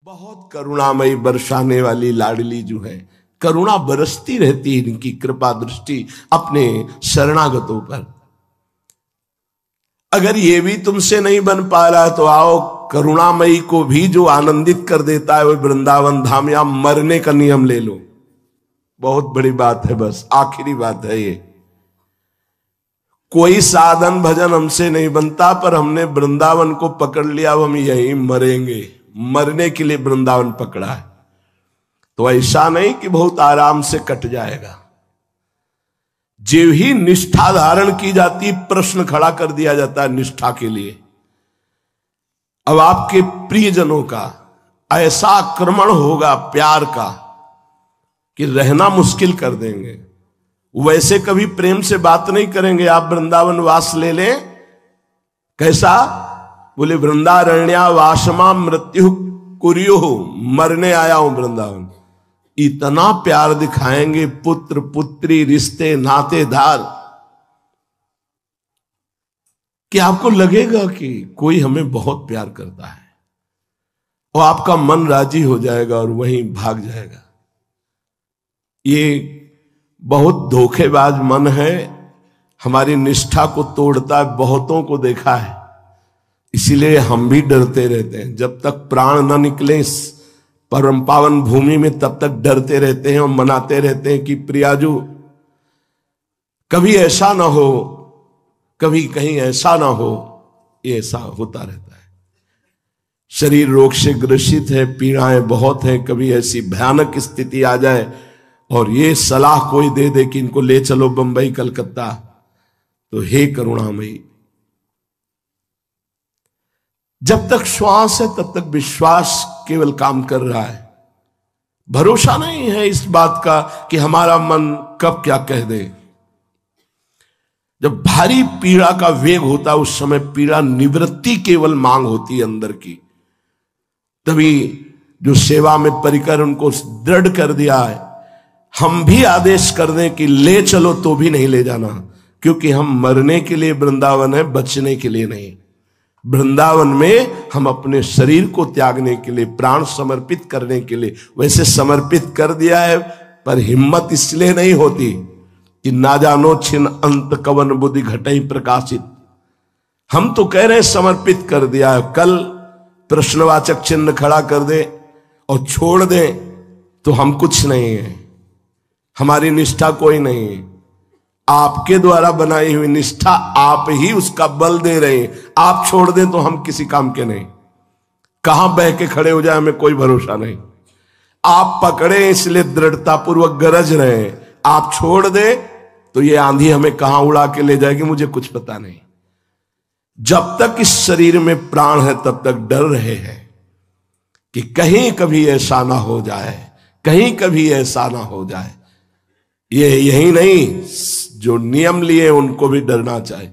बहुत करुणामयी बरसाने वाली लाडली जो है, करुणा बरसती रहती है इनकी कृपा दृष्टि अपने शरणागतों पर। अगर ये भी तुमसे नहीं बन पा रहा तो आओ करुणामयी को भी जो आनंदित कर देता है वो वृंदावन धाम, या मरने का नियम ले लो। बहुत बड़ी बात है, बस आखिरी बात है ये। कोई साधन भजन हमसे नहीं बनता, पर हमने वृंदावन को पकड़ लिया, अब हम यहीं मरेंगे। मरने के लिए वृंदावन पकड़ा है, तो ऐसा नहीं कि बहुत आराम से कट जाएगा। जीव ही निष्ठा धारण की जाती, प्रश्न खड़ा कर दिया जाता है निष्ठा के लिए। अब आपके प्रियजनों का ऐसा आक्रमण होगा प्यार का कि रहना मुश्किल कर देंगे। वैसे कभी प्रेम से बात नहीं करेंगे। आप वृंदावन वास ले लें, कैसा बोले, वृंदारण्या वासमा मृत्यु कुर्यो, मरने आया हूं वृंदावन। इतना प्यार दिखाएंगे, पुत्र पुत्री रिश्ते नातेदार, कि आपको लगेगा कि कोई हमें बहुत प्यार करता है, और आपका मन राजी हो जाएगा और वहीं भाग जाएगा। ये बहुत धोखेबाज मन है, हमारी निष्ठा को तोड़ता है। बहुतों को देखा है, इसीलिए हम भी डरते रहते हैं। जब तक प्राण न निकले इस परम पावन भूमि में, तब तक डरते रहते हैं और मनाते रहते हैं कि प्रियाजू कभी ऐसा ना हो, कभी कहीं ऐसा ना हो। ये ऐसा होता रहता है। शरीर रोग से ग्रसित है, पीड़ाएं बहुत हैं, कभी ऐसी भयानक स्थिति आ जाए और ये सलाह कोई दे दे कि इनको ले चलो बंबई कलकत्ता, तो हे करुणामयी, जब तक श्वास है तब तक विश्वास केवल काम कर रहा है। भरोसा नहीं है इस बात का कि हमारा मन कब क्या कह दे। जब भारी पीड़ा का वेग होता, उस समय पीड़ा निवृत्ति केवल मांग होती है अंदर की। तभी जो सेवा में परिकर उनको दृढ़ कर दिया है, हम भी आदेश कर दें कि ले चलो तो भी नहीं ले जाना, क्योंकि हम मरने के लिए वृंदावन है, बचने के लिए नहीं। वृंदावन में हम अपने शरीर को त्यागने के लिए, प्राण समर्पित करने के लिए वैसे समर्पित कर दिया है, पर हिम्मत इसलिए नहीं होती कि ना जानो छिन अंत कवन बुद्धि घटई प्रकाशित। हम तो कह रहे हैं समर्पित कर दिया है, कल प्रश्नवाचक चिन्ह खड़ा कर दे और छोड़ दे तो हम कुछ नहीं है, हमारी निष्ठा कोई नहीं है। आपके द्वारा बनाई हुई निष्ठा, आप ही उसका बल दे रहे हैं। आप छोड़ दें तो हम किसी काम के नहीं। कहां बह के खड़े हो जाए हमें कोई भरोसा नहीं। आप पकड़े इसलिए दृढ़ता पूर्वक गरज रहे हैं, आप छोड़ दे तो ये आंधी हमें कहां उड़ा के ले जाएगी मुझे कुछ पता नहीं। जब तक इस शरीर में प्राण है तब तक डर रहे हैं कि कहीं कभी ऐसा ना हो जाए, कहीं कभी ऐसा ना हो जाए। ये यही नहीं, जो नियम लिए उनको भी डरना चाहिए।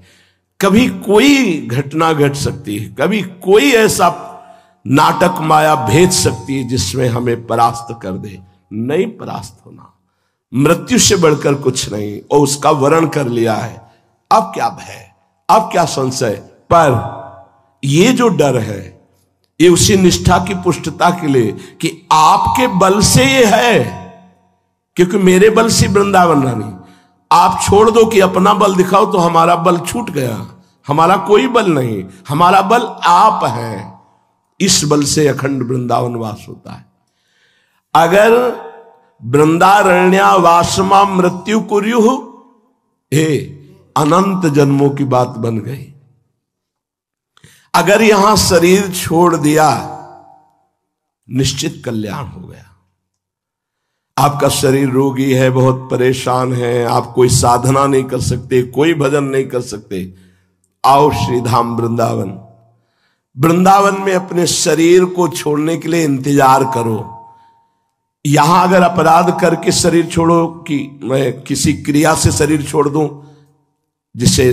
कभी कोई घटना घट सकती है, कभी कोई ऐसा नाटक माया भेज सकती है जिसमें हमें परास्त कर दे। नहीं परास्त होना, मृत्यु से बढ़कर कुछ नहीं, और उसका वर्ण कर लिया है। अब क्या भय, अब क्या संशय। पर ये जो डर है, ये उसी निष्ठा की पुष्टता के लिए कि आपके बल से ये है, क्योंकि मेरे बल से वृंदावन रानी। आप छोड़ दो कि अपना बल दिखाओ तो हमारा बल छूट गया। हमारा कोई बल नहीं, हमारा बल आप हैं। इस बल से अखंड वृंदावन वास होता है। अगर वृंदारण्या वासमा मृत्यु कुर्यु, हे अनंत जन्मों की बात बन गई। अगर यहां शरीर छोड़ दिया, निश्चित कल्याण हो गया। आपका शरीर रोगी है, बहुत परेशान है, आप कोई साधना नहीं कर सकते, कोई भजन नहीं कर सकते, आओ श्रीधाम वृंदावन। वृंदावन में अपने शरीर को छोड़ने के लिए इंतजार करो। यहां अगर अपराध करके शरीर छोड़ो, कि मैं किसी क्रिया से शरीर छोड़ दूं, जिसे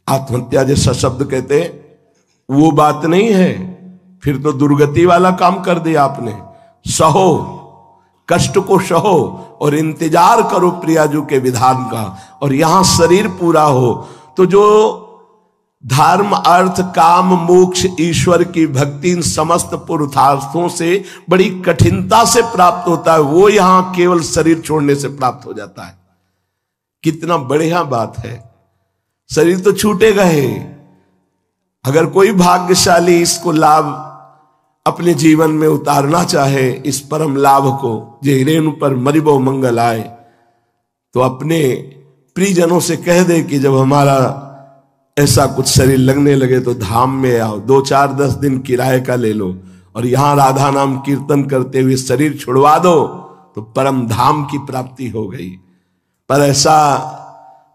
आत्महत्या जैसा शब्द कहते हैं, वो बात नहीं है। फिर तो दुर्गति वाला काम कर दिया आपने। सहो, कष्ट को सहो और इंतजार करो प्रियाजू के विधान का। और यहां शरीर पूरा हो तो जो धर्म अर्थ काम मोक्ष ईश्वर की भक्ति इन समस्त पुरुषार्थों से बड़ी कठिनता से प्राप्त होता है, वो यहां केवल शरीर छोड़ने से प्राप्त हो जाता है। कितना बढ़िया बात है। शरीर तो छूटेगा ही। अगर कोई भाग्यशाली इसको लाभ अपने जीवन में उतारना चाहे, इस परम लाभ को, जे रेणु पर मरिबो मंगल आए, तो अपने प्रियजनों से कह दे कि जब हमारा ऐसा कुछ शरीर लगने लगे तो धाम में आओ, 2-4-10 दिन किराए का ले लो और यहां राधा नाम कीर्तन करते हुए शरीर छुड़वा दो, तो परम धाम की प्राप्ति हो गई। पर ऐसा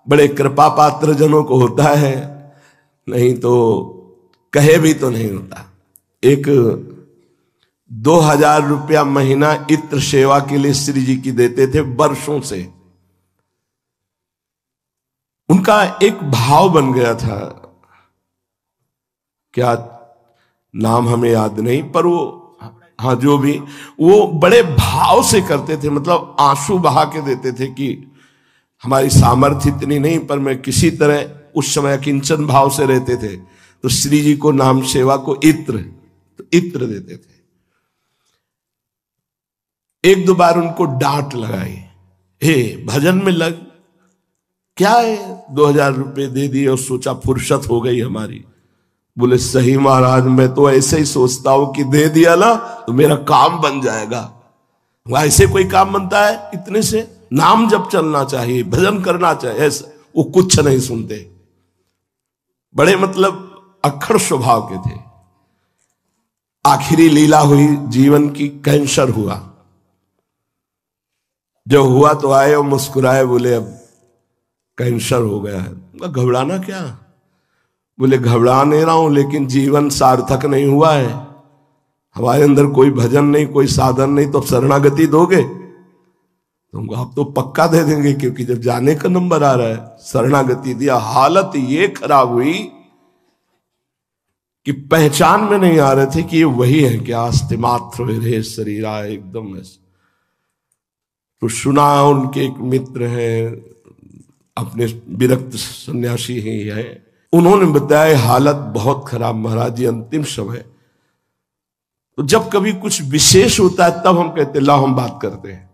बड़े कृपा पात्र जनों को होता है, नहीं तो कहे भी तो नहीं होता। एक 2000 रुपया महीना इत्र सेवा के लिए श्री जी की देते थे वर्षों से। उनका एक भाव बन गया था, क्या नाम हमें याद नहीं, पर वो, हाँ जो भी, वो बड़े भाव से करते थे, मतलब आंसू बहा के देते थे कि हमारी सामर्थ्य इतनी नहीं, पर मैं किसी तरह, उस समय किंचन भाव से रहते थे, तो श्री जी को नाम सेवा को इत्र देते थे। एक दो बार उनको डांट लगाई, हे भजन में लग, क्या है 2000 रुपए दे दिए और सोचा फुर्सत हो गई हमारी। बोले सही महाराज, मैं तो ऐसे ही सोचता हूं कि दे दिया ना तो मेरा काम बन जाएगा। ऐसे कोई काम बनता है इतने से? नाम जब चलना चाहिए, भजन करना चाहिए, ऐसा वो कुछ नहीं सुनते। बड़े मतलब अक्खड़ स्वभाव के थे। आखिरी लीला हुई जीवन की, कैंसर हुआ। जो हुआ तो आए और मुस्कुराए, बोले अब कैंसर हो गया है। घबराना क्या? बोले घबरा नहीं रहा हूं, लेकिन जीवन सार्थक नहीं हुआ है। हमारे अंदर कोई भजन नहीं, कोई साधन नहीं, तो शरणागति दोगे? तुमको आप तो पक्का दे देंगे, क्योंकि जब जाने का नंबर आ रहा है। शरणागति दिया। हालत ये खराब हुई कि पहचान में नहीं आ रहे थे कि ये वही है क्या। आस्ते मात्र रे शरीरा, एकदम ऐसे। तो सुना, उनके एक मित्र हैं, अपने विरक्त सन्यासी ही है, उन्होंने बताया हालत बहुत खराब महाराज जी, अंतिम समय। तो जब कभी कुछ विशेष होता है तब हम कहते लाओ हम बात करते हैं।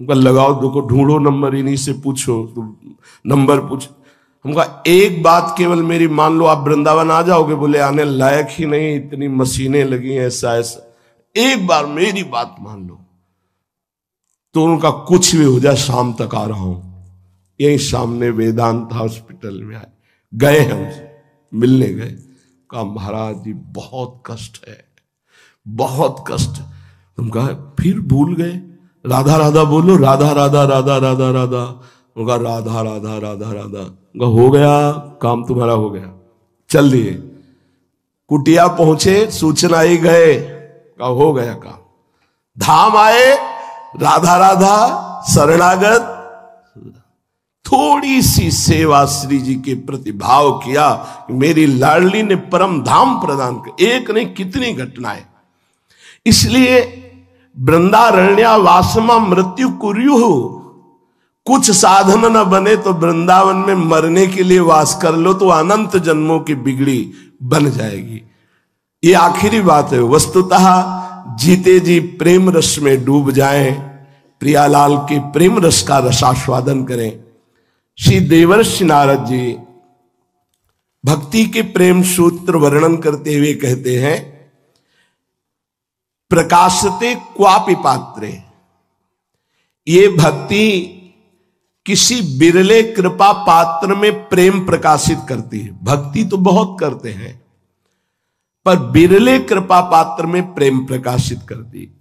उनका लगाओ, देखो ढूंढो नंबर, इन्हीं से पूछो, तो नंबर पूछ। हमका एक बात केवल मेरी मान लो, आप वृंदावन आ जाओगे? बोले आने लायक ही नहीं, इतनी मशीनें लगी, ऐसा ऐसा। एक बार मेरी बात मान लो। तो उनका कुछ भी हो जाए, शाम तक आ रहा हूं। यही सामने वेदांत हॉस्पिटल में आए, गए हम मिलने गए। कहा महाराज जी बहुत कष्ट है, बहुत कष्ट। तुम कहा फिर भूल गए, राधा राधा बोलो, राधा राधा राधा राधा राधा। उनका राधा राधा राधा राधा। उनका हो गया काम, तुम्हारा हो गया, चल दिए। कुटिया पहुंचे, सूचना ही गए, कहा हो गया काम। धाम आए, राधा राधा शरणागत। थोड़ी सी सेवा श्री जी के प्रति भाव किया, मेरी लाडली ने परम धाम प्रदान कर। एक नहीं कितनी घटनाएं। इसलिए वृंदारण्या वासमा मृत्यु कुर्यु, कुछ साधन न बने तो वृंदावन में मरने के लिए वास कर लो, तो अनंत जन्मों की बिगड़ी बन जाएगी। ये आखिरी बात है। वस्तुतः जीते जी प्रेम रस में डूब जाएं, प्रियालाल के प्रेम रस का रसास्वादन करें। श्री देवर्षि नारद जी भक्ति के प्रेम सूत्र वर्णन करते हुए कहते हैं, प्रकाशते क्वापि पात्रे। ये भक्ति किसी बिरले कृपा पात्र में प्रेम प्रकाशित करती है। भक्ति तो बहुत करते हैं, पर बिरले कृपा पात्र में प्रेम प्रकाशित करती है।